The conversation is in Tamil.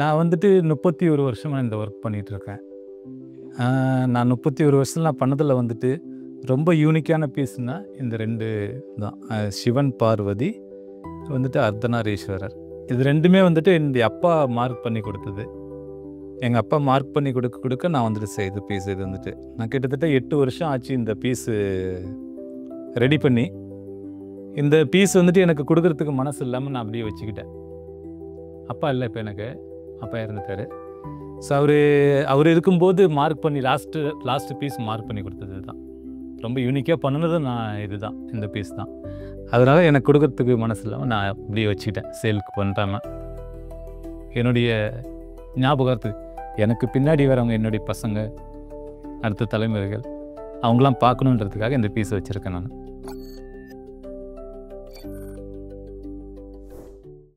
நான் வந்துட்டு 31 வருஷமா இந்த ஒர்க் பண்ணிகிட்ருக்கேன். நான் 31 வருஷத்துல நான் பண்ணதில வந்துட்டு ரொம்ப யூனிக்கான பீஸ்னா இந்த 2 தான். சிவன், பார்வதி வந்துட்டு அர்த்தநாரீஸ்வரர். இது 2மே வந்துட்டு என்னுடைய அப்பா மார்க் பண்ணி கொடுத்தது. எங்க அப்பா மார்க் பண்ணி கொடுக்க நான் வந்துட்டு செய்த பீஸ் இது வந்துட்டு. நான் கிட்டத்தட்ட 8 வருஷம் ஆச்சு இந்த பீஸு ரெடி பண்ணி. இந்த பீஸ் வந்துட்டு எனக்கு கொடுக்கறதுக்கு மனசு இல்லாம நான் அப்படியே வச்சுக்கிட்டேன். அப்பா இல்ல இப்ப எனக்கு. அப்பா இறந்துட்டாரு. ஸோ அவரு இருக்கும்போது மார்க் பண்ணி லாஸ்ட் பீஸ் மார்க் பண்ணி கொடுத்தது தான். ரொம்ப யூனிக்காக பண்ணுனதும் நான் இதுதான், இந்த பீஸ் தான். அதனால எனக்கு கொடுக்கறதுக்கு மனசு இல்லாமல் நான் அப்படியே வச்சுக்கிட்டேன், சேலுக்கு பண்ணாம. என்னுடைய ஞாபகார்த்தத்துக்கு எனக்கு பின்னாடி வரவங்க என்னுடைய பசங்க, அடுத்த தலைமுறைகள் அவங்களாம் பார்க்கணுன்றதுக்காக இந்த பீஸை வச்சுருக்கேன் நான்.